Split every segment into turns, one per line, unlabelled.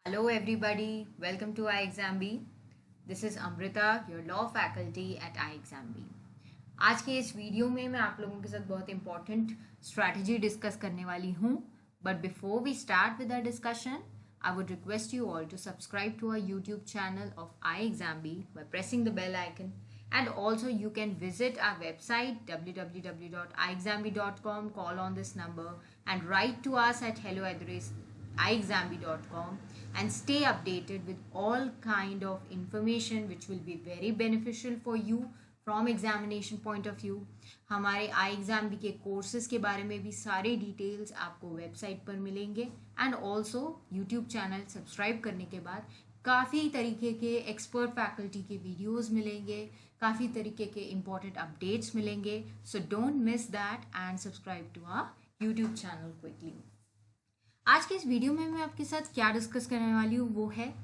Hello everybody, welcome to iExamB. This is Amrita, your law faculty at iExamB. आज के इस video में मैं आप लोगों के साथ बहुत इंपॉर्टेंट स्ट्रैटेजी डिस्कस करने वाली हूँ. But before we start with our discussion, I would request you all to subscribe to our YouTube channel of iExamB by pressing the bell icon, and also you can visit our website www.iexamb.com, call on this number and write to us at hello@iexamb.com and stay updated with all kind of information which will be very beneficial for you from examination point of view. हमारे iExamB के courses के बारे में भी सारे details आपको website पर मिलेंगे. And also YouTube channel subscribe करने के बाद काफ़ी तरीके के एक्सपर्ट फैकल्टी के वीडियोस मिलेंगे, काफ़ी तरीके के इम्पॉर्टेंट अपडेट्स मिलेंगे. So don't miss that and subscribe to our YouTube channel quickly. आज के इस वीडियो में मैं आपके साथ क्या डिस्कस करने वाली हूँ वो है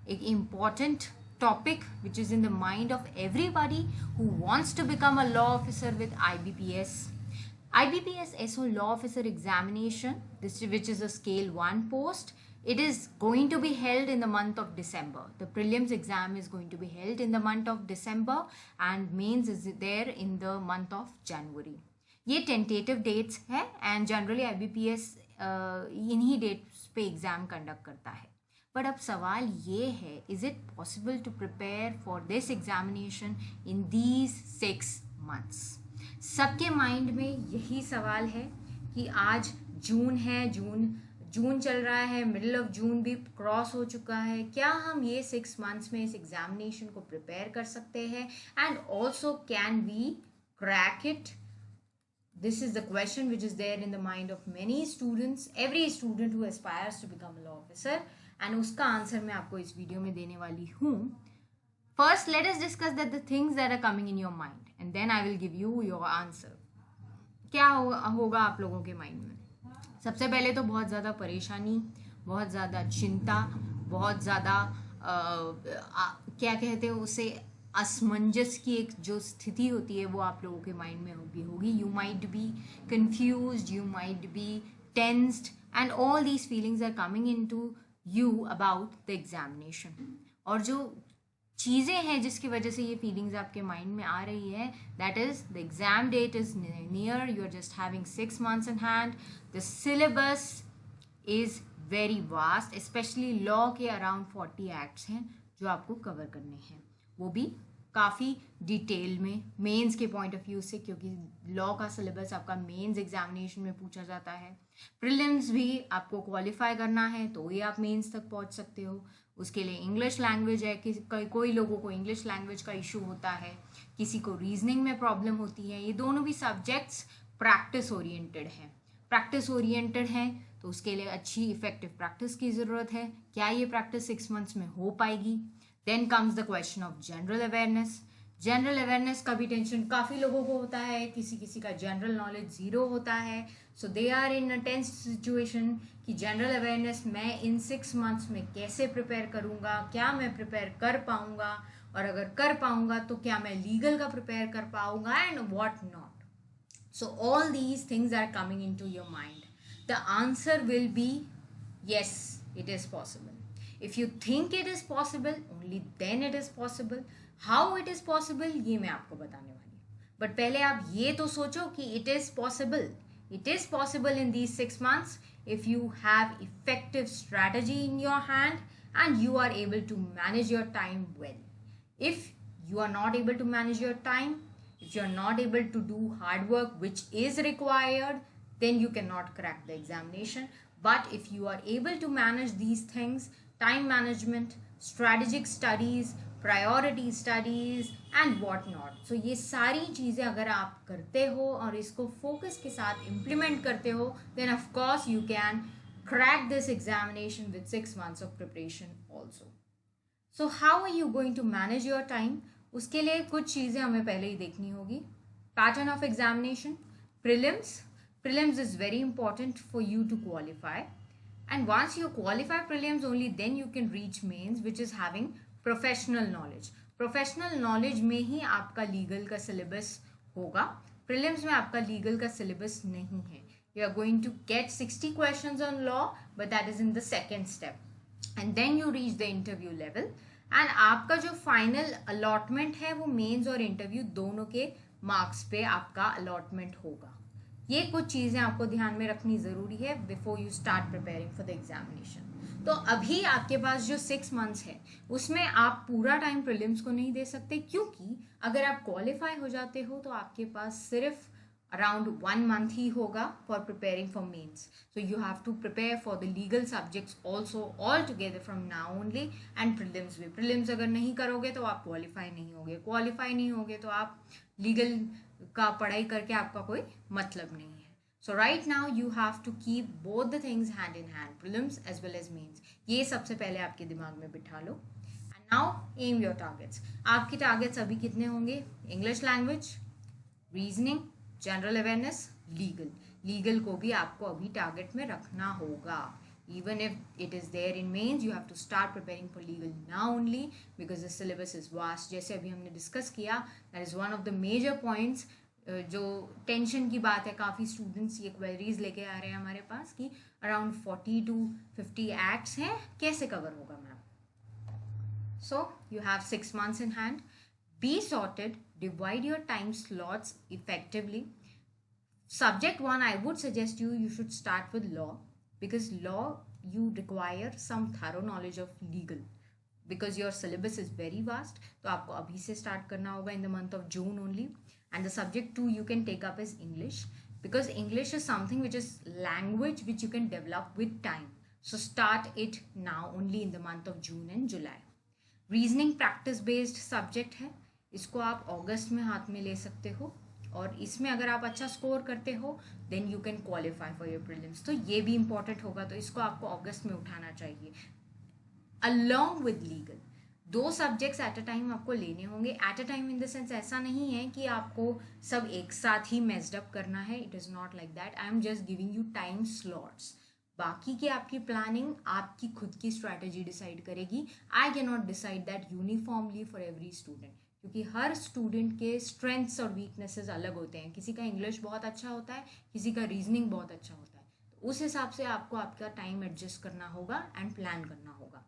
एक important topic which is in the mind of everybody who wants to become a law officer with IBPS. IBPS SO Law Officer Examination, which is a Scale 1 post, it is going to be held in the month of December. The prelims exam is going to be held in the month of December and mains is there in the month of January. ये tentative dates है and generally IBPS इन्हीं dates पे exam conduct करता है. But अब सवाल ये है, is it possible to prepare for this examination in these 6 months? सबके माइंड में यही सवाल है कि आज जून है, जून चल रहा है, मिडिल ऑफ जून भी क्रॉस हो चुका है. क्या हम ये 6 months में इस एग्जामिनेशन को प्रिपेयर कर सकते हैं? And also can we crack it? This is the question which is there in the mind of many students, every student who aspires to become a law officer, and उसका answer मैं आपको इस video में देने वाली हूँ. First, let us discuss the things that are coming in your mind, and then I will give you your answer. क्या होगा आप लोगों के माइंड में? सबसे पहले तो बहुत ज़्यादा परेशानी, बहुत ज़्यादा चिंता, बहुत ज़्यादा क्या कहते हैं उसे, असमंजस की एक जो स्थिति होती है वो आप लोगों के माइंड में होगी. You might be confused, you might be tensed, and all these feelings are coming into you about the examination. और जो चीज़ें हैं जिसकी वजह से ये फीलिंग्स आपके माइंड में आ रही है, that is the exam date is near, you are just having 6 months in hand, the syllabus is very vast, specially law के अराउंड 40 एक्ट्स हैं जो आपको कवर करने हैं, वो भी काफ़ी डिटेल में मेंस के पॉइंट ऑफ व्यू से, क्योंकि लॉ का सिलेबस आपका मेंस एग्जामिनेशन में पूछा जाता है. प्रीलिम्स भी आपको क्वालिफाई करना है तो ही आप मेंस तक पहुंच सकते हो. उसके लिए इंग्लिश लैंग्वेज है, कोई लोगों को इंग्लिश लैंग्वेज का इशू होता है, किसी को रीजनिंग में प्रॉब्लम होती है. ये दोनों भी सब्जेक्ट्स प्रैक्टिस ओरिएंटेड हैं तो उसके लिए अच्छी इफेक्टिव प्रैक्टिस की ज़रूरत है. क्या ये प्रैक्टिस 6 months में हो पाएगी? Then comes the question of general awareness. General awareness का भी टेंशन काफ़ी लोगों को होता है, किसी का जनरल नॉलेज ज़ीरो होता है. So they are in a tense situation कि जनरल अवेयरनेस मैं इन 6 months में कैसे प्रिपेयर करूँगा, क्या मैं प्रिपेयर कर पाऊँगा, और अगर कर पाऊँगा तो क्या मैं लीगल का प्रिपेयर कर पाऊँगा, and what not. So all these things are coming into your mind. The answer will be yes, it is possible. If you think it is possible, only then it is possible. How it is possible, ये मैं आपको बताने वाली हूँ. But पहले आप ये तो सोचो कि it is possible. It is possible in these 6 months if you have effective strategy in your hand and you are able to manage your time well. If you are not able to manage your time, if you are not able to do hard work which is required, then you cannot crack the examination. But if you are able to manage these things, time management, strategic studies, priority studies and what not, so ये सारी चीज़ें अगर आप करते हो और इसको focus के साथ इम्प्लीमेंट करते हो, then of course you can crack this examination with 6 months of preparation also. So how are you going to manage your time? उसके लिए कुछ चीज़ें हमें पहले ही देखनी होगी. Pattern of examination, prelims is very important for you to qualify, and once you qualify prelims, only then you can reach mains, which is having professional knowledge में ही आपका लीगल का सिलेबस होगा. प्रीलिम्स में आपका लीगल का syllabus नहीं है. You are going to get 60 questions on law, but that is in the second step. And then you reach the interview level, and आपका जो फाइनल अलॉटमेंट है वो मेंस और इंटरव्यू दोनों के मार्क्स पे आपका अलॉटमेंट होगा। ये कुछ चीज़ें आपको ध्यान में रखनी ज़रूरी है before you start preparing for the examination. तो अभी आपके पास जो 6 मंथ्स है उसमें आप पूरा टाइम प्रीलिम्स को नहीं दे सकते, क्योंकि अगर आप क्वालिफाई हो जाते हो तो आपके पास सिर्फ around 1 month ही होगा for preparing for mains. So you have to prepare for the legal subjects also all together from now only, and prelims भी। prelims अगर नहीं करोगे तो आप qualify नहीं होगे, qualify नहीं होगे तो आप legal का पढ़ाई करके आपका कोई मतलब नहीं है। So right now you have to keep both the things hand in hand, prelims as well as mains। ये सबसे पहले आपके दिमाग में बिठा लो। And now aim your targets। आपके टारगेट्स अभी कितने होंगे? English language, reasoning, general awareness, legal को भी आपको अभी टारगेट में रखना होगा। even if it is there in mains, you have to start preparing for legal now only because the syllabus is vast। जैसे अभी हमने डिस्कस किया, that is one of the major points। जो टेंशन की बात है, काफ़ी स्टूडेंट्स ये क्वेरीज लेके आ रहे हैं हमारे पास कि अराउंड 40 to 50 एक्ट्स हैं, कैसे कवर होगा ma'am? So you have 6 months in hand. Be sorted, divide your time slots effectively. Subject 1, I would suggest you should start with law, because law you require some thorough knowledge of legal, because your syllabus is very vast। तो आपको अभी से start करना होगा in the month of June only। And the subject 2 you can take up is English, because English is something which is language which you can develop with time। So start it now only in the month of June and July। Reasoning practice based subject है, इसको आप अगस्त में हाथ में ले सकते हो, और इसमें अगर आप अच्छा स्कोर करते हो then you can qualify for your prelims. तो ये भी इंपॉर्टेंट होगा, तो इसको आपको अगस्त में उठाना चाहिए। Along with legal 2 subjects at a time आपको लेने होंगे। At a time in the sense ऐसा नहीं है कि आपको सब एक साथ ही मेस्ड अप करना है, it is not like that. I am just giving you time slots. बाकी की आपकी प्लानिंग आपकी खुद की स्ट्रैटेजी डिसाइड करेगी। I can not decide that uniformly for every student, क्योंकि हर स्टूडेंट के स्ट्रेंथ्स और वीकनेसेस अलग होते हैं। किसी का इंग्लिश बहुत अच्छा होता है, किसी का रीजनिंग बहुत अच्छा होता है, तो उस हिसाब से आपको आपका टाइम एडजस्ट करना होगा एंड प्लान करना होगा।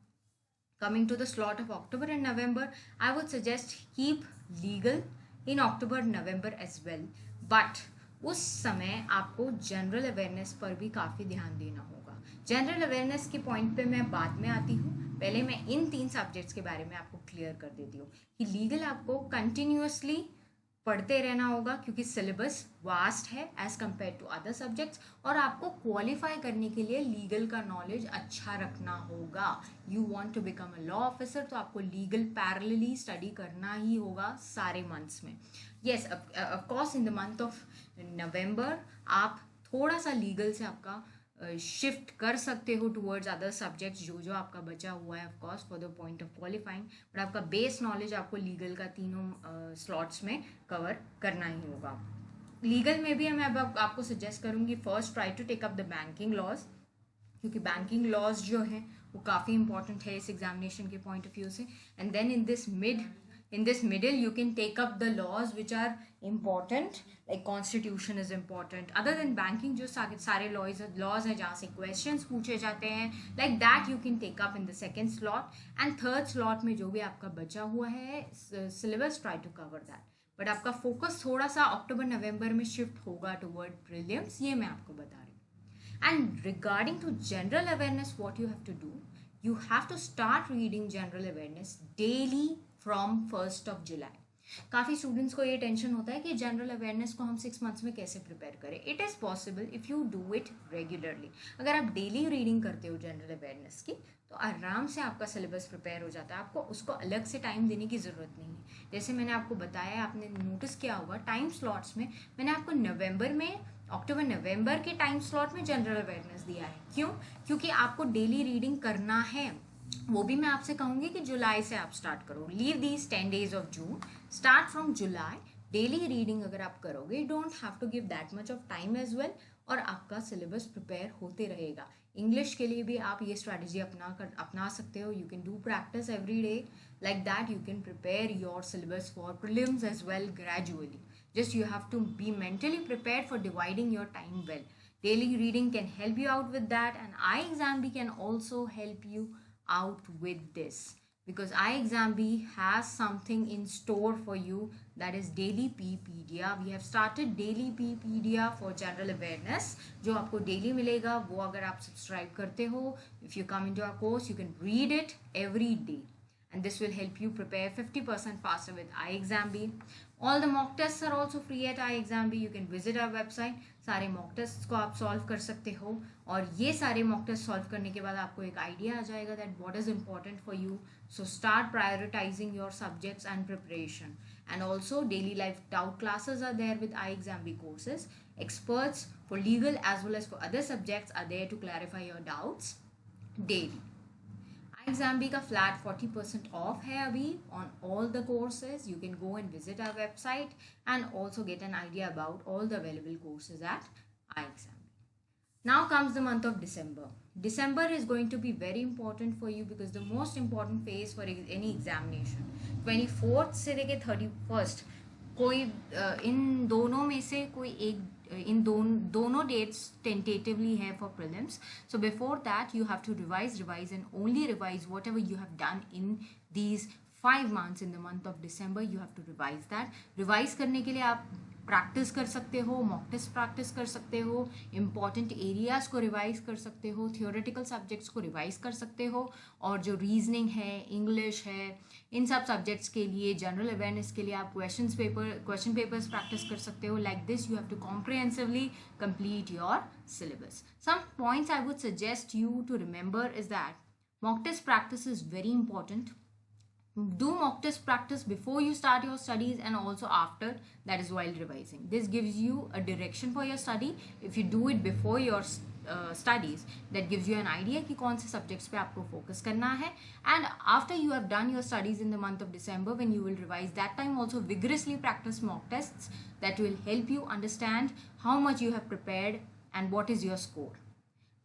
Coming to the slot of October and November, I would suggest keep legal in October, November as well, but उस समय आपको जनरल अवेयरनेस पर भी काफ़ी ध्यान देना होगा। जनरल अवेयरनेस के पॉइंट पे मैं बाद में आती हूँ, पहले मैं इन 3 सब्जेक्ट्स के बारे में आपको क्लियर कर देती हूँ कि लीगल आपको कंटिन्यूसली पढ़ते रहना होगा, क्योंकि सिलेबस वास्ट है as compare to other subjects, और आपको क्वालिफाई करने के लिए लीगल का नॉलेज अच्छा रखना होगा। You want to become a law officer, तो आपको लीगल पैरेलली स्टडी करना ही होगा सारे मंथ्स में। Yes, of course in the month of November आप थोड़ा सा लीगल से आपका शिफ्ट कर सकते हो टूवर्ड्स अदर सब्जेक्ट्स जो जो आपका बचा हुआ है, of course for the point of qualifying, but आपका बेस नॉलेज आपको लीगल का तीनों स्लॉट्स में कवर करना ही होगा। लीगल में भी मैं अब आपको सजेस्ट करूँगी, first try to take up the banking laws, क्योंकि बैंकिंग लॉज जो हैं वो काफ़ी इंपॉर्टेंट है इस एग्जामिनेशन के पॉइंट ऑफ व्यू से। And then in this middle you can take up the laws which are important, like constitution is important। other than banking जो सारे laws हैं जहाँ से questions पूछे जाते हैं, like that you can take up in the second slot। and third slot में जो भी आपका बचा हुआ है syllabus, try to cover that। But आपका फोकस थोड़ा सा अक्टूबर नवंबर में शिफ्ट होगा टुवर्ड प्रीलिम्स, ये मैं आपको बता रही हूँ। And regarding to general awareness, what you have to do, you have to start reading general awareness daily from 1st of July। काफ़ी स्टूडेंट्स को ये टेंशन होता है कि जनरल अवेयरनेस को हम 6 मंथ्स में कैसे प्रिपेयर करें। It is possible if you do it regularly. अगर आप डेली रीडिंग करते हो जनरल अवेयरनेस की तो आराम से आपका सिलेबस प्रिपेयर हो जाता है, आपको उसको अलग से टाइम देने की ज़रूरत नहीं है। जैसे मैंने आपको बताया, आपने नोटिस किया होगा टाइम स्लॉट्स में मैंने आपको नवंबर में, अक्टूबर नवंबर के टाइम स्लॉट में जनरल अवेयरनेस दिया है। क्यों? क्योंकि आपको डेली रीडिंग करना है। वो भी मैं आपसे कहूँगी कि जुलाई से आप स्टार्ट करो। Leave these 10 days of June, start from July. Daily reading अगर आप करोगे, you don't have to give that much of time as well, और आपका सिलेबस प्रिपेयर होते रहेगा। इंग्लिश के लिए भी आप ये स्ट्रैटेजी अपना सकते हो। You can do practice every day, like that you can prepare your syllabus for prelims as well gradually. Just you have to be mentally prepared for dividing your time well। Daily reading can help you out with that, and iExamB can also help you out with this, because iExamB has something in store for you, that is daily Ppedia. We have started daily Ppedia for general awareness, जो आपको daily मिलेगा वो अगर आप subscribe करते हो, if you come into our course you can read it every day, and this will help you prepare 50% faster with iExamB. All the mock tests are also free at iExamB. You can visit our website. सारे mock tests को आप solve कर सकते हो, और ये सारे mock tests solve करने के बाद आपको एक idea आ जाएगा that what is important for you. So start prioritizing your subjects and preparation. And also daily life doubt classes are there with iExamB courses. Experts for legal as well as for other subjects are there to clarify your doubts daily. iExamB का flat 40% off है अभी on all the courses. You can go and visit our website and also get an idea about all the available courses at iExamB. Now comes the month of December. December is going to be very important for you because the most important phase for any examination. 24th से लेके 31st कोई इन दोनों में से कोई एक इन दोनों dates tentatively है for prelims. So before that you have to revise and only revise whatever you have done in these 5 months. In the month of December you have to revise that. Revise करने के लिए आप practice कर सकते हो, mock test practice कर सकते हो, इंपॉर्टेंट एरियाज को रिवाइज कर सकते हो, थियोरेटिकल सब्जेक्ट्स को रिवाइज कर सकते हो, और जो रीजनिंग है, इंग्लिश है, इन सब सब्जेक्ट्स के लिए, जनरल अवेयरनेस के लिए आप क्वेश्चन पेपर्स प्रैक्टिस कर सकते हो. Like this you have to comprehensively complete your syllabus. Some points I would suggest you to remember is that mock test practice is very important. Do mock test practice before you start your studies and also after, that is while revising. This gives you a direction for your study. If you do it before your studies, that gives you an idea कि कौन से subjects पे आपको focus करना है. And after you have done your studies in the month of December, when you will revise, that time also vigorously practice mock tests that will help you understand how much you have prepared and what is your score.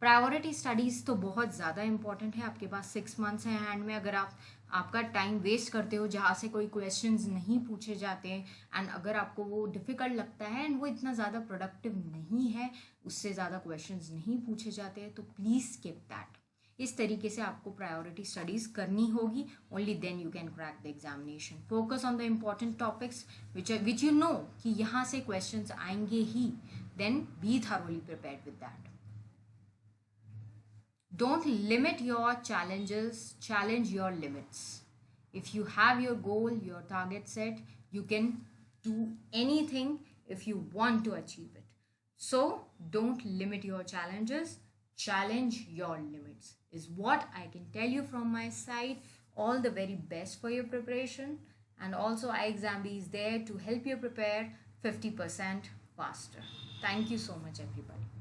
Priority studies तो बहुत ज़्यादा important है. आपके पास 6 months हैं hand में. अगर आप आपका टाइम वेस्ट करते हो जहाँ से कोई क्वेश्चंस नहीं पूछे जाते हैं, एंड अगर आपको वो डिफ़िकल्ट लगता है एंड वो इतना ज़्यादा प्रोडक्टिव नहीं है, उससे ज़्यादा क्वेश्चंस नहीं पूछे जाते हैं, तो प्लीज़ स्किप दैट. इस तरीके से आपको प्रायोरिटी स्टडीज़ करनी होगी. Only then you can crack the examination. Focus on the important topics which you know कि यहाँ से क्वेश्चंस आएंगे ही. Then be thoroughly prepared with that. Don't limit your challenges, challenge your limits. If you have your goal, your target set, you can do anything if you want to achieve it. So don't limit your challenges, challenge your limits is what I can tell you from my side. All the very best for your preparation, and also iExamB is there to help you prepare 50% faster. Thank you so much everybody.